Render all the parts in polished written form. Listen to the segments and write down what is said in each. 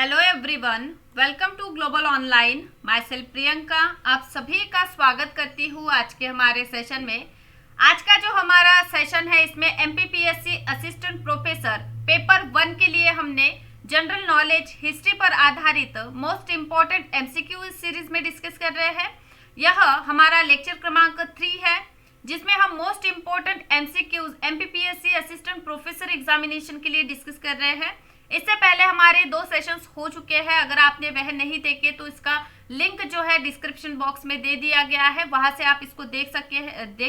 Hello everyone, welcome to global online. Myself Priyanka आप सभी का स्वागत करती हूँ आज के हमारे सेशन में। आज का जो हमारा सेशन है इसमें एमपीपीएससी असिस्टेंट प्रोफेसर पेपर 1 के लिए हमने जनरल नॉलेज हिस्ट्री पर आधारित मोस्ट इम्पॉर्टेंट एमसीक्यू इस सीरीज में डिस्कस कर रहे हैं। यह हमारा लेक्चर क्रमांक 3 है जिसमें हम most important MCQs MPPSC assistant professor examination के लिए डिस्कस कर रहे हैं। इससे पहले हमारे 2 सेशंस हो चुके हैं। अगर आपने वह नहीं देखे तो इसका लिंक जो है डिस्क्रिप्शन बॉक्स में दे दिया गया है, वहां से आप इसको देख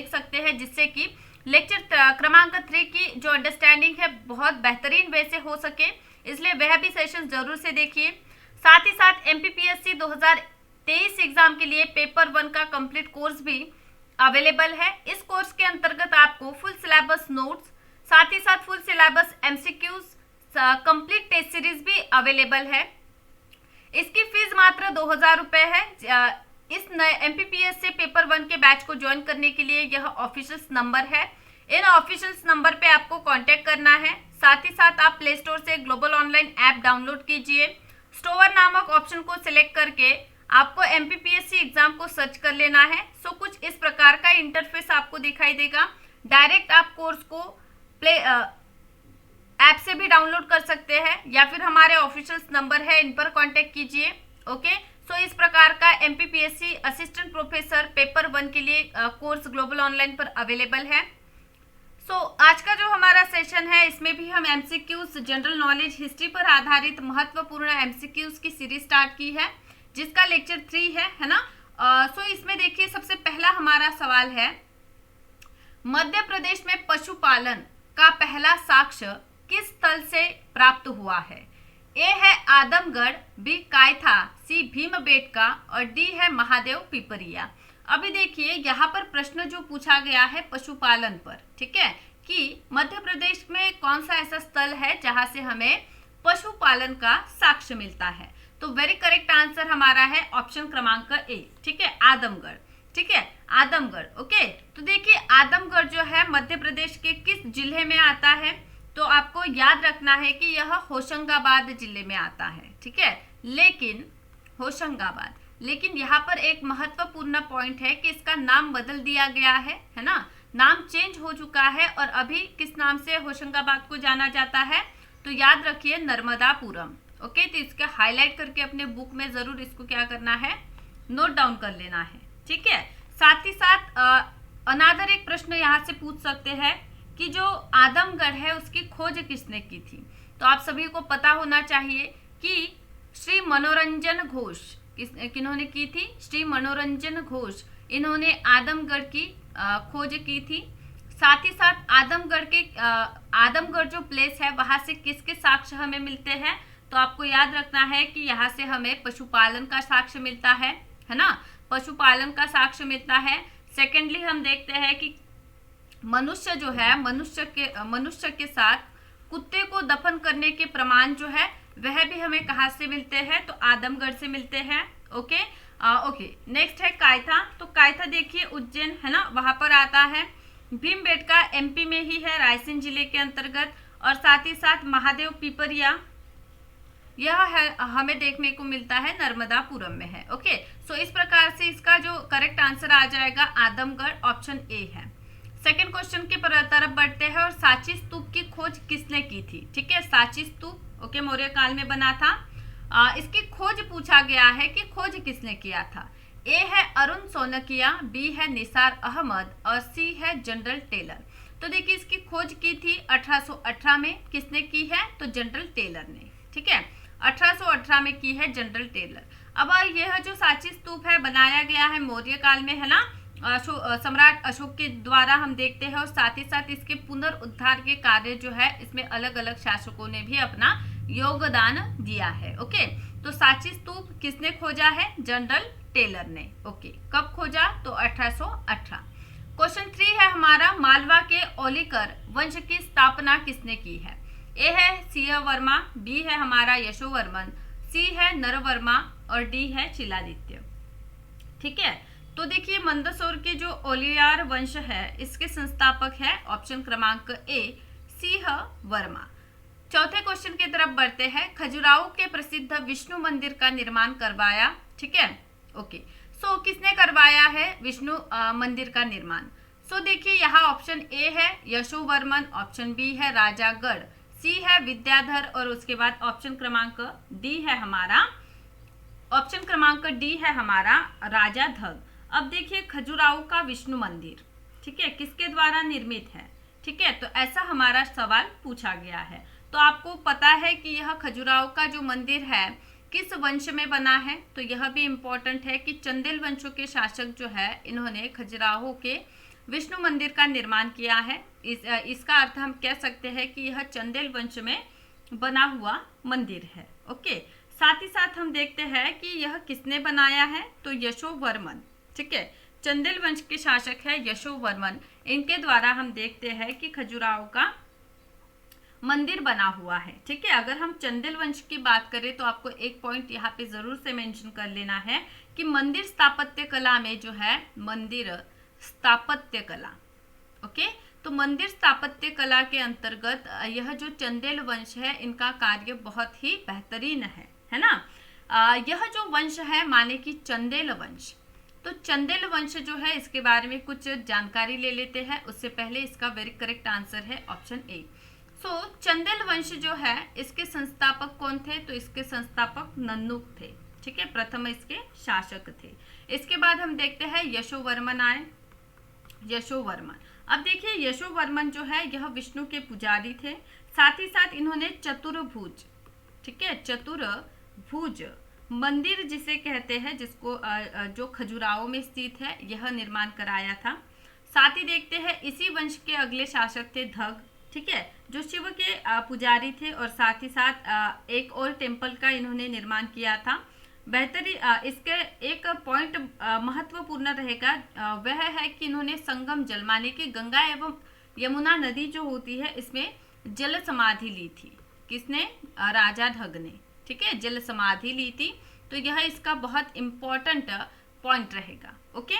सकते हैं जिससे कि लेक्चर क्रमांक 3 की जो अंडरस्टैंडिंग है बहुत बेहतरीन वे से हो सके, इसलिए वह भी सेशन जरूर से देखिए। साथ ही साथ एमपीपीएससी 2023 एग्जाम के लिए पेपर 1 का कंप्लीट कोर्स भी अवेलेबल है। इस कोर्स के अंतर्गत आपको फुल सिलेबस नोट्स, साथ ही साथ full syllabus MCQs, complete test series भी अवेलेबल है। इसकी फीस मात्र 2000 रुपए है। इस नए एमपीपीएससी पेपर 1 के बैच को ज्वाइन करने के लिए यह ऑफिशियल नंबर है। इन ऑफिशियल नंबर पे आपको कांटेक्ट करना है। साथ ही साथ आप प्ले स्टोर से ग्लोबल ऑनलाइन ऐप डाउनलोड कीजिए। स्टोर नामक ऑप्शन को सिलेक्ट करके आपको एमपीपीएससी एग्जाम को सर्च कर लेना है। सो कुछ इस प्रकार का इंटरफेस आपको दिखाई देगा। डायरेक्ट आप कोर्स को प्ले ऐप से भी डाउनलोड कर सकते हैं या फिर हमारे ऑफिशियल नंबर है, इन पर कांटेक्ट कीजिए। ओके, सो इस प्रकार का एमपीपीएससी असिस्टेंट प्रोफेसर पेपर 1 के लिए कोर्स ग्लोबल ऑनलाइन पर अवेलेबल है। सो आज का जो हमारा सेशन है इसमें भी हम एमसीक्यूज जनरल नॉलेज हिस्ट्री पर आधारित महत्वपूर्ण एमसीक्यूज की सीरीज स्टार्ट की है जिसका लेक्चर 3 है ना। सो इसमें देखिए सबसे पहला हमारा सवाल है, मध्य प्रदेश में पशुपालन का पहला साक्ष्य किस स्थल से प्राप्त हुआ है? ए है आदमगढ़, बी कायथा, सी भीमबेटका और डी है महादेव पिपरिया। अभी देखिए यहाँ पर प्रश्न जो पूछा गया है पशुपालन पर, ठीक है, कि मध्य प्रदेश में कौन सा ऐसा स्थल है जहां से हमें पशुपालन का साक्ष्य मिलता है? तो वेरी करेक्ट आंसर हमारा है ऑप्शन क्रमांक ए, ठीक है, आदमगढ़। ठीक है, आदमगढ़। ओके, तो देखिए आदमगढ़ जो है मध्य प्रदेश के किस जिले में आता है? तो आपको याद रखना है कि यह होशंगाबाद जिले में आता है। ठीक है, लेकिन होशंगाबाद, लेकिन यहाँ पर एक महत्वपूर्ण पॉइंट है कि इसका नाम बदल दिया गया है ना, नाम चेंज हो चुका है। और अभी किस नाम से होशंगाबाद को जाना जाता है? तो याद रखिए नर्मदापुरम। ओके, तो इसका हाईलाइट करके अपने बुक में जरूर इसको क्या करना है, नोट डाउन कर लेना है। ठीक है, साथ ही साथ अनादर एक प्रश्न यहाँ से पूछ सकते हैं कि जो आदमगढ़ है उसकी खोज किसने की थी? तो आप सभी को पता होना चाहिए कि श्री मनोरंजन घोष किन्होंने की थी? श्री मनोरंजन घोष, इन्होंने आदमगढ़ की खोज की थी। साथ ही साथ आदमगढ़ जो प्लेस है वहां से किसके साक्ष्य हमें मिलते हैं? तो आपको याद रखना है कि यहाँ से हमें पशुपालन का साक्ष्य मिलता है ना, पशुपालन का साक्ष्य मिलता है। सेकेंडली हम देखते हैं कि मनुष्य जो है मनुष्य के साथ कुत्ते को दफन करने के प्रमाण जो है वह भी हमें कहाँ से मिलते हैं? तो आदमगढ़ से मिलते हैं। ओके, नेक्स्ट है कायथा। तो कायथा देखिए उज्जैन है ना, वहां पर आता है। भीमबेटका एमपी में ही है, रायसेन जिले के अंतर्गत। और साथ ही साथ महादेव पिपरिया यह है हमें देखने को मिलता है नर्मदापुरम में है। ओके, सो इस प्रकार से इसका जो करेक्ट आंसर आ जाएगा आदमगढ़, ऑप्शन ए है। सेकेंड क्वेश्चन की तरफ बढ़ते हैं। और सांची स्तूप की खोज किसने की थी? ठीक है, सांची स्तूप ओके मौर्य काल में बना था। इसकी खोज पूछा गया है कि खोज किसने किया था? ए है अरुण सोनकिया, बी है निसार अहमद और सी है जनरल टेलर। तो देखिए इसकी खोज की थी 1818 में। किसने की है? तो जनरल टेलर ने। ठीक है, 1818 में की है जनरल टेलर। अब यह जो सांची स्तूप है बनाया गया है मौर्य काल में है ना, सम्राट अशोक के द्वारा हम देखते हैं। और साथ ही साथ इसके पुनरुद्धार के कार्य जो है इसमें अलग अलग शासकों ने भी अपना योगदान दिया है। ओके, तो सांची स्तूप किसने खोजा है? जनरल टेलर ने। ओके, कब खोजा? तो 1818। क्वेश्चन 3 है हमारा, मालवा के ओलिकर वंश की स्थापना किसने की है? ए है सिंह वर्मा, बी है हमारा यशोवर्मन, सी है नरवर्मा और डी है चिलादित्य। ठीक है, तो देखिए मंदसौर के जो ओलियार वंश है इसके संस्थापक है ऑप्शन क्रमांक ए सिंह वर्मा। चौथे क्वेश्चन की तरफ बढ़ते हैं। खजुराहो के प्रसिद्ध विष्णु मंदिर का निर्माण करवाया, ठीक है, ओके। सो किसने करवाया है विष्णु मंदिर का निर्माण? सो देखिए यहाँ ऑप्शन ए है यशोवर्मन, ऑप्शन बी है राजागढ़, सी है विद्याधर और उसके बाद ऑप्शन क्रमांक डी है हमारा, ऑप्शन क्रमांक डी है हमारा राजाधग। अब देखिए खजुराहो का विष्णु मंदिर, ठीक है, किसके द्वारा निर्मित है? ठीक है, तो ऐसा हमारा सवाल पूछा गया है। तो आपको पता है कि यह खजुराहो का जो मंदिर है किस वंश में बना है? तो यह भी इम्पोर्टेंट है कि चंदेल वंशों के शासक जो है इन्होंने खजुराहो के विष्णु मंदिर का निर्माण किया है। इसका अर्थ हम कह सकते हैं कि यह चंदेल वंश में बना हुआ मंदिर है, ओके। साथ ही साथ हम देखते हैं कि यह किसने बनाया है? तो यशोवर्मन, ठीक है, चंदेल वंश के शासक है यशोवर्मन, इनके द्वारा हम देखते हैं कि खजुराहो का मंदिर बना हुआ है, ठीक है। अगर हम चंदेल वंश की बात करें तो आपको एक पॉइंट यहाँ पे जरूर से मेंशन कर लेना है कि मंदिर स्थापत्य कला में जो है मंदिर स्थापत्य कला, ओके, तो मंदिर स्थापत्य कला के अंतर्गत यह जो चंदेल वंश है इनका कार्य बहुत ही बेहतरीन है ना। यह जो वंश है माने कि चंदेल वंश, तो चंदेल वंश जो है इसके बारे में कुछ जानकारी ले लेते हैं। उससे पहले इसका वेरी करेक्ट आंसर है ऑप्शन ए। सो चंदेल वंश जो है इसके संस्थापक कौन थे? तो इसके संस्थापक नन्नुक थे, ठीक है, प्रथम इसके शासक थे। इसके बाद हम देखते हैं यशोवर्मन आए, यशोवर्मन। अब देखिए यशोवर्मन जो है यह विष्णु के पुजारी थे, साथ ही साथ इन्होंने चतुर्भुज, ठीक है, चतुर्भुज मंदिर जिसे कहते हैं, जिसको जो खजुराहो में स्थित है, यह निर्माण कराया था। साथ ही देखते हैं इसी वंश के अगले शासक थे धग, ठीक है, जो शिव के पुजारी थे और साथ ही साथ एक और टेम्पल का इन्होंने निर्माण किया था। बेहतरीन इसके एक पॉइंट महत्वपूर्ण रहेगा वह है कि इन्होंने संगम जल माने कि गंगा एवं यमुना नदी जो होती है इसमें जल समाधि ली थी। किसने? राजा ढग ने, ठीक है, जल समाधि ली थी। तो यह इसका बहुत इम्पोर्टेंट पॉइंट रहेगा, ओके।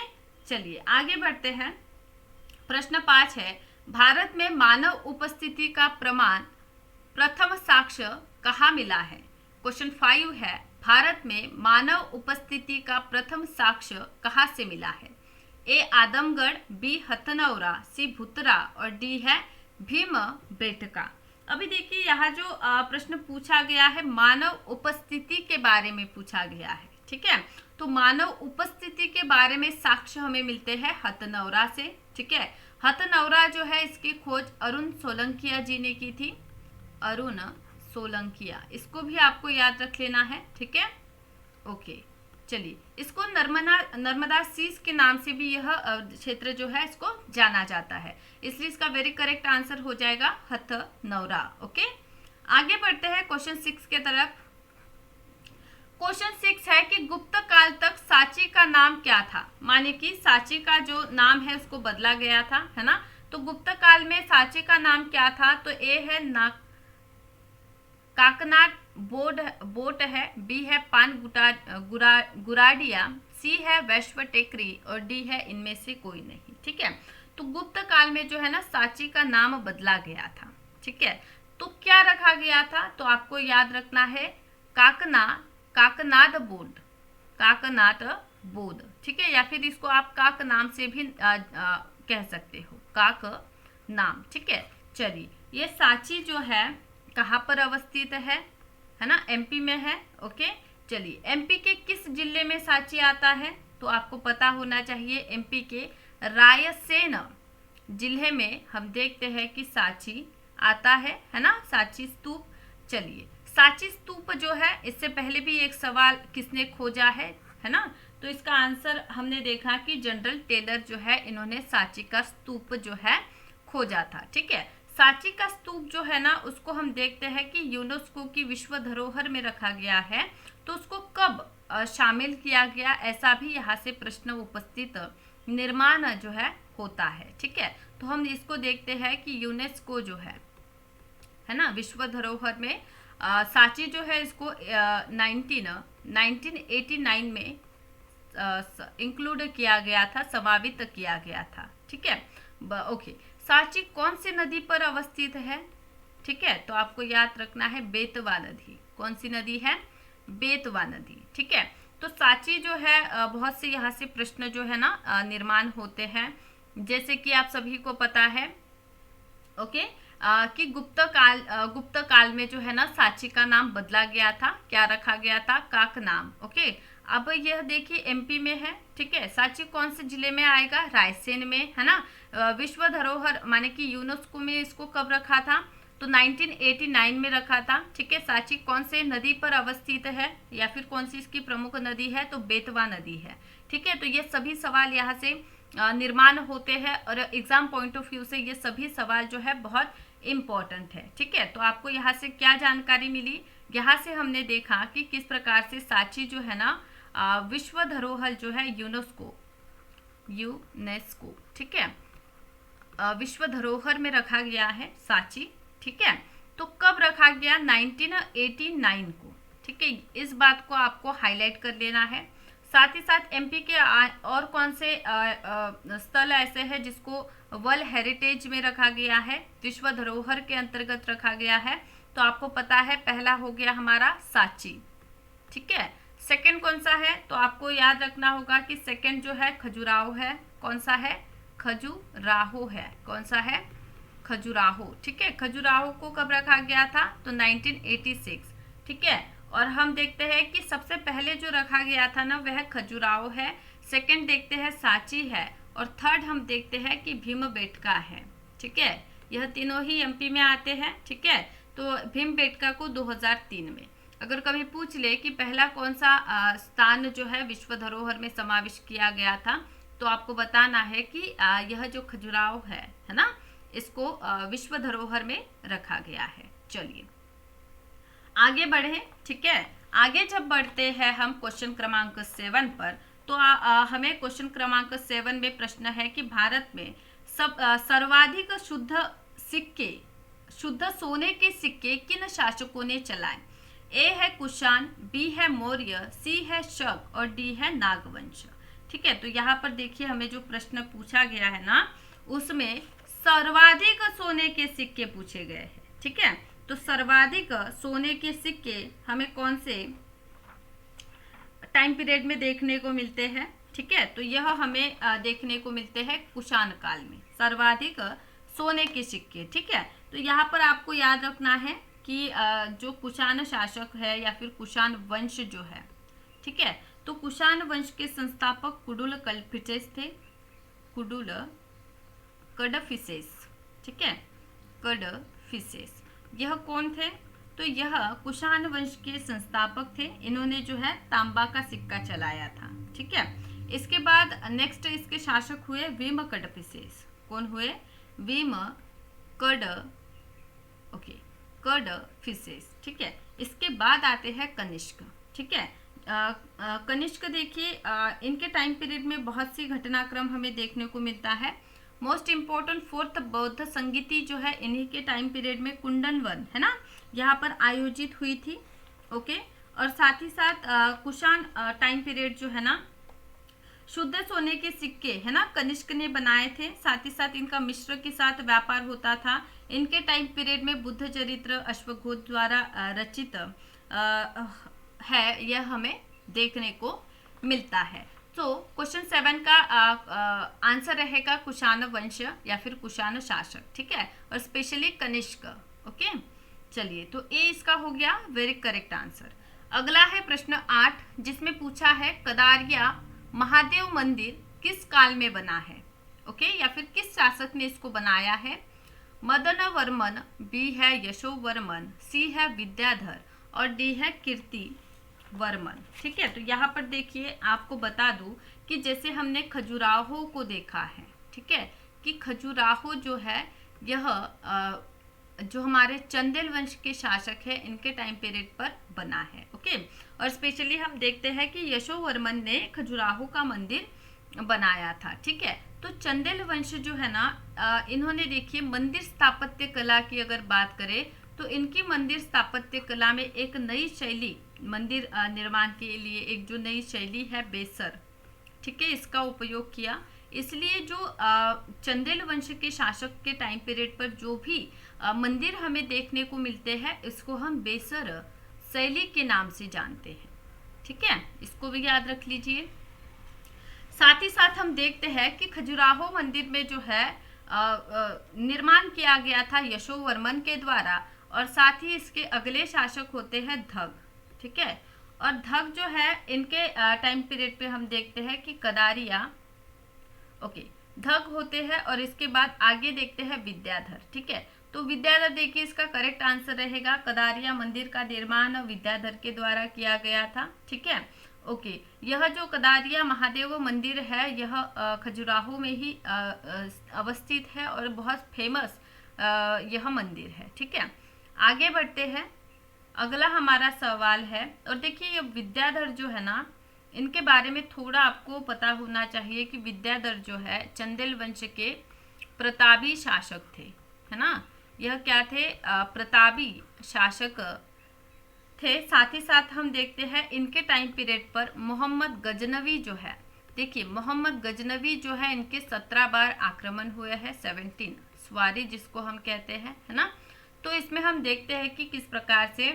चलिए आगे बढ़ते हैं। प्रश्न 5 है, भारत में मानव उपस्थिति का प्रमाण प्रथम साक्ष्य कहाँ मिला है? क्वेश्चन 5 है, भारत में मानव उपस्थिति का प्रथम साक्ष्य कहाँ से मिला है? ए आदमगढ़, बी हथनौरा, सी भुतरा और डी है भीम बेटका। अभी देखिए यहाँ जो प्रश्न पूछा गया है मानव उपस्थिति के बारे में पूछा गया है, ठीक है, तो मानव उपस्थिति के बारे में साक्ष्य हमें मिलते हैं हथनौरा से, ठीक है। हथनौरा जो है इसकी खोज अरुण सोलंकिया जी ने की थी, अरुण सोलंकिया, इसको भी आपको याद रख लेना है, ठीक है, ओके। चलिए इसको नर्मदा सीस के नाम से भी यह क्षेत्र जो है इसको जाना जाता है, इसलिए इसका वेरी करेक्ट आंसर हो जाएगा हथनौरा, ओके। आगे बढ़ते हैं क्वेश्चन 6 के तरफ। क्वेश्चन 6 है कि गुप्त काल तक सांची का नाम क्या था? माने कि सांची का जो नाम है उसको बदला गया था, है ना। तो गुप्त काल में सांची का नाम क्या था? तो ए है काकनाड बोट है, बी है पान गुराडिया, सी है वैश्व टेकरी और डी है इनमें से कोई नहीं, ठीक है। तो गुप्त काल में जो है ना सांची का नाम बदला गया था, ठीक है। तो क्या रखा गया था? तो आपको याद रखना है काकनाद बोध, ठीक है, या फिर इसको आप काक नाम से भी कह सकते हो, काक नाम, ठीक है। चलिए ये सांची जो है कहाँ पर अवस्थित है ना, एमपी में है, ओके। चलिए एमपी के किस जिले में सांची आता है? तो आपको पता होना चाहिए एमपी के रायसेन जिले में हम देखते हैं कि सांची आता है ना, सांची स्तूप। चलिए सांची स्तूप जो है इससे पहले भी एक सवाल किसने खोजा है ना, तो इसका आंसर हमने देखा कि जनरल टेलर जो है इन्होंने सांची का स्तूप जो है खोजा था, ठीक है। सांची का स्तूप जो है ना उसको हम देखते हैं कि यूनेस्को की विश्व धरोहर में रखा गया है, तो उसको कब शामिल किया गया, ऐसा भी यहाँ से प्रश्न उपस्थित निर्माण जो है होता है, ठीक है। तो हम इसको देखते हैं कि यूनेस्को जो है ना विश्व धरोहर में सांची जो है इसको 1989 में इंक्लूड किया गया था, समावित किया गया था, ठीक है, ओके। सांची कौन सी नदी पर अवस्थित है? ठीक है, तो आपको याद रखना है बेतवा नदी। कौन सी नदी है? बेतवा नदी। ठीक है, तो सांची जो है बहुत से यहाँ से प्रश्न जो है ना निर्माण होते हैं। जैसे कि आप सभी को पता है ओके कि गुप्त काल में जो है ना सांची का नाम बदला गया था। क्या रखा गया था? काक नाम। ओके, अब यह देखिए एमपी में है। ठीक है, सांची कौन से जिले में आएगा? रायसेन में, है ना। विश्व धरोहर माने कि यूनेस्को में इसको कब रखा था? तो 1989 में रखा था। ठीक है, सांची कौन से नदी पर अवस्थित है या फिर कौन सी इसकी प्रमुख नदी है? तो बेतवा नदी है। ठीक है, तो ये सभी सवाल यहाँ से निर्माण होते हैं और एग्जाम पॉइंट ऑफ व्यू से ये सभी सवाल जो है बहुत इम्पोर्टेंट है। ठीक है, तो आपको यहाँ से क्या जानकारी मिली? यहाँ से हमने देखा कि किस प्रकार से सांची जो है ना विश्व धरोहर जो है यूनेस्को, ठीक है, विश्व धरोहर में रखा गया है सांची। ठीक है, तो कब रखा गया? 1989 को। ठीक है, इस बात को आपको हाईलाइट कर लेना है। साथ ही साथ एमपी के और कौन से स्थल ऐसे हैं जिसको वर्ल्ड हेरिटेज में रखा गया है, विश्व धरोहर के अंतर्गत रखा गया है? तो आपको पता है पहला हो गया हमारा सांची। ठीक है, सेकंड कौन सा है? तो आपको याद रखना होगा कि सेकंड जो है खजुराहो है। कौन सा है? खजुराहो है। कौन सा है? खजुराहो। ठीक है, खजुराहो को कब रखा गया था? तो 1986। ठीक है, और हम देखते हैं कि सबसे पहले जो रखा गया था ना वह खजुराहो है, सेकंड देखते हैं सांची है और थर्ड हम देखते हैं कि भीमबेटका है। ठीक है, यह तीनों ही एमपी में आते हैं। ठीक है, तो भीमबेटका को 2003 में। अगर कभी पूछ ले कि पहला कौन सा स्थान जो है विश्व धरोहर में समावेश किया गया था, तो आपको बताना है कि यह जो खजुराहो है ना, इसको विश्व धरोहर में रखा गया है। चलिए आगे बढ़े। ठीक है, आगे जब बढ़ते हैं हम क्वेश्चन क्रमांक 7 पर, तो हमें क्वेश्चन क्रमांक 7 में प्रश्न है कि भारत में सर्वाधिक शुद्ध सोने के सिक्के किन शासकों ने चलाए? ए है कुषाण, बी है मौर्य, सी है शक और डी है नागवंश। ठीक है, तो यहाँ पर देखिए हमें जो प्रश्न पूछा गया है ना, उसमें सर्वाधिक सोने के सिक्के पूछे गए हैं। ठीक है, तो सर्वाधिक सोने के सिक्के हमें कौन से टाइम पीरियड में देखने को मिलते हैं? ठीक है, तो यह हमें देखने को मिलते हैं कुषाण काल में, सर्वाधिक सोने के सिक्के। ठीक है, तो यहाँ पर आपको याद रखना है कि जो कुषाण शासक है या फिर कुषाण वंश जो है, ठीक है, तो कुषाण वंश के संस्थापक कुडुल कल्पिसेस थे। कुडुल कडफिसेस। ठीक है, कडफिसेस यह कौन थे? तो यह कुषाण वंश के संस्थापक थे। इन्होंने जो है तांबा का सिक्का चलाया था। ठीक है, इसके बाद नेक्स्ट इसके शासक हुए भीम कडफिसेस। कौन हुए? भीम कडफिसेस। ठीक है, इसके बाद आते हैं कनिष्क। ठीक है, कनिष्क देखिए इनके टाइम पीरियड में बहुत सी घटनाक्रम हमें देखने को मिलता है। मोस्ट इम्पोर्टेंट 4th बौद्ध संगीति जो है इन्हीं के टाइम पीरियड में कुंडन वन है ना, यहाँ पर आयोजित हुई थी। ओके, और साथ ही साथ कुषाण टाइम पीरियड जो है ना, शुद्ध सोने के सिक्के है ना कनिष्क ने बनाए थे। साथ ही साथ इनका मिस्र के साथ व्यापार होता था। इनके टाइम पीरियड में बुद्ध चरित्र अश्वघोष द्वारा रचित है, यह हमें देखने को मिलता है। तो क्वेश्चन 7 का आंसर रहेगा कुषाण वंश या फिर कुषाण शासक। ठीक है, और स्पेशली कनिष्क। ओके, चलिए तो ए इसका हो गया वेरी करेक्ट आंसर। अगला है प्रश्न 8, जिसमें पूछा है कदारिया महादेव मंदिर किस काल में बना है? ओके, या फिर किस शासक ने इसको बनाया है? मदन वर्मन, बी है यशोवर्मन, सी है विद्याधर और डी है कीर्ति वर्मन। ठीक है, तो यहाँ पर देखिए आपको बता दूं कि जैसे हमने खजुराहो को देखा है, ठीक है, कि खजुराहो जो है यह जो हमारे चंदेल वंश के शासक है इनके टाइम पीरियड पर बना है। ओके, और स्पेशली हम देखते हैं कि यशोवर्मन ने खजुराहो का मंदिर बनाया था। ठीक है, तो चंदेल वंश जो है ना इन्होंने देखिए मंदिर स्थापत्य कला की अगर बात करें तो इनकी मंदिर स्थापत्य कला में एक नई शैली मंदिर निर्माण के लिए एक जो नई शैली है बेसर, ठीक है, इसका उपयोग किया। इसलिए जो चंदेल वंश के शासक के टाइम पीरियड पर जो भी मंदिर हमें देखने को मिलते हैं, इसको हम बेसर शैली के नाम से जानते हैं। ठीक है, इसको भी याद रख लीजिए। साथ ही साथ हम देखते हैं कि खजुराहो मंदिर में जो है निर्माण किया गया था यशोवर्मन के द्वारा, और साथ ही इसके अगले शासक होते हैं धग। ठीक है, और धग जो है इनके टाइम पीरियड पे हम देखते हैं कि कदारिया, ओके, धग होते हैं, और इसके बाद आगे देखते हैं विद्याधर। ठीक है, तो विद्याधर देखिए इसका करेक्ट आंसर रहेगा। कदारिया मंदिर का निर्माण विद्याधर के द्वारा किया गया था। ठीक है, ओके, यह जो कदारिया महादेव मंदिर है यह खजुराहो में ही अवस्थित है और बहुत फेमस यह मंदिर है। ठीक है, आगे बढ़ते हैं। अगला हमारा सवाल है, और देखिए ये विद्याधर जो है ना, इनके बारे में थोड़ा आपको पता होना चाहिए कि विद्याधर जो है चंदेल वंश के प्रतापी शासक थे, है ना। यह क्या थे? प्रतापी शासक थे। साथ ही साथ हम देखते हैं इनके टाइम पीरियड पर मोहम्मद गजनवी जो है, देखिए मोहम्मद गजनवी जो है इनके 17 बार आक्रमण हुए हैं, 17 स्वारी जिसको हम कहते हैं, है ना। तो इसमें हम देखते हैं कि किस प्रकार से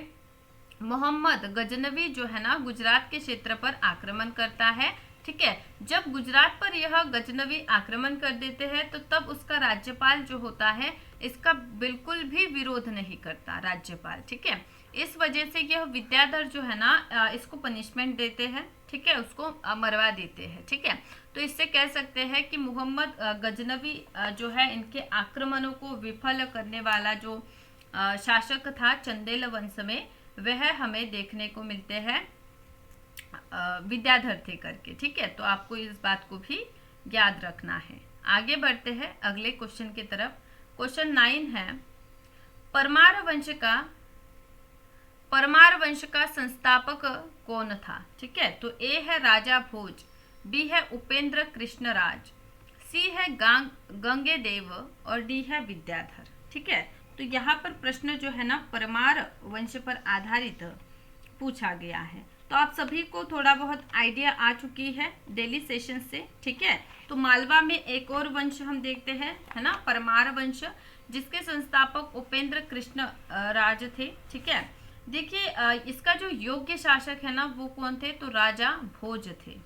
मोहम्मद गजनवी जो है ना गुजरात के क्षेत्र पर आक्रमण करता है। ठीक है, जब गुजरात पर यह गजनवी आक्रमण कर देते हैं तो तब उसका राज्यपाल जो होता है इसका बिल्कुल भी विरोध नहीं करता राज्यपाल। ठीक है, इस वजह से यह विद्याधर जो है ना इसको पनिशमेंट देते हैं। ठीक है, उसको मरवा देते हैं। ठीक है, तो इससे कह सकते हैं कि मोहम्मद गजनवी जो है इनके आक्रमणों को विफल करने वाला जो शासक था चंदेल वंश में, वह हमें देखने को मिलते हैं विद्याधर थे करके। ठीक है, तो आपको इस बात को भी याद रखना है। आगे बढ़ते हैं अगले क्वेश्चन की तरफ। क्वेश्चन 9 है, परमार वंश का संस्थापक कौन था? ठीक है, तो ए है राजा भोज, बी है उपेंद्र कृष्णराज, सी है गंगेदेव और डी है विद्याधर। ठीक है, तो यहाँ पर प्रश्न जो है ना परमार वंश पर आधारित पूछा गया है। तो आप सभी को थोड़ा बहुत आइडिया आ चुकी है डेली सेशन से। ठीक है, तो मालवा में एक और वंश हम देखते हैं, है ना, परमार वंश, जिसके संस्थापक उपेंद्र कृष्ण राज थे। ठीक है, देखिए इसका जो योग्य शासक है ना वो कौन थे? तो राजा भोज थे।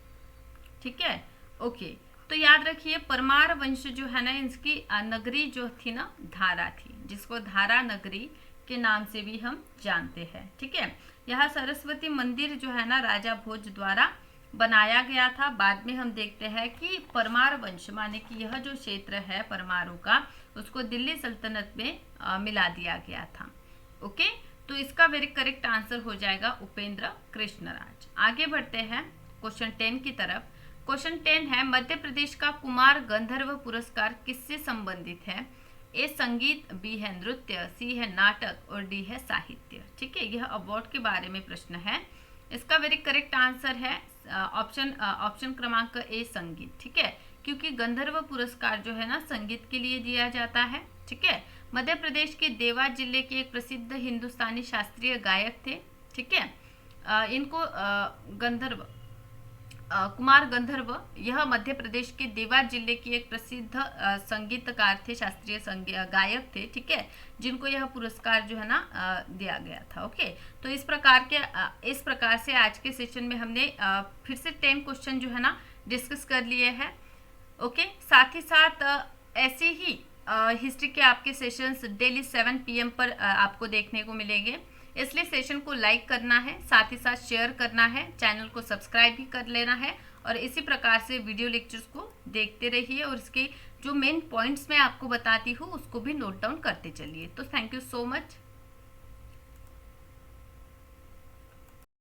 ठीक है, ओके, तो याद रखिए परमार वंश जो है ना इसकी नगरी जो थी ना धारा थी, जिसको धारा नगरी के नाम से भी हम जानते हैं। ठीक है, यह सरस्वती मंदिर जो है ना राजा भोज द्वारा बनाया गया था। बाद में हम देखते हैं कि परमार वंश माने कि यह जो क्षेत्र है परमारों का, उसको दिल्ली सल्तनत में मिला दिया गया था। ओके, तो इसका वेरी करेक्ट आंसर हो जाएगा उपेंद्र कृष्णराज। आगे बढ़ते हैं क्वेश्चन 10 की तरफ। क्वेश्चन 10 है, मध्य प्रदेश का कुमार गंधर्व पुरस्कार किससे संबंधित है? ए संगीत, बी है नृत्य, सी है नाटक और डी है साहित्य। ठीक है, यह अवार्ड के बारे में प्रश्न है। इसका वेरी करेक्ट आंसर है ऑप्शन क्रमांक ए संगीत। ठीक है, क्योंकि गंधर्व पुरस्कार जो है ना संगीत के लिए दिया जाता है। ठीक है, मध्य प्रदेश के देवास जिले के एक प्रसिद्ध हिंदुस्तानी शास्त्रीय गायक थे। ठीक है, इनको कुमार गंधर्व यह मध्य प्रदेश के देवास जिले के एक प्रसिद्ध संगीतकार थे, शास्त्रीय गायक थे। ठीक है, जिनको यह पुरस्कार जो है ना दिया गया था। ओके, तो इस प्रकार से आज के सेशन में हमने फिर से 10 क्वेश्चन जो है ना डिस्कस कर लिए हैं। ओके, साथ ही साथ ऐसे ही हिस्ट्री के आपके सेशंस डेली 7 PM पर आपको देखने को मिलेंगे, इसलिए सेशन को लाइक करना है, साथ ही साथ शेयर करना है, चैनल को सब्सक्राइब भी कर लेना है, और इसी प्रकार से वीडियो लेक्चर्स को देखते रहिए, और इसके जो मेन पॉइंट्स मैं आपको बताती हूँ उसको भी नोट डाउन करते चलिए। तो थैंक यू सो मच।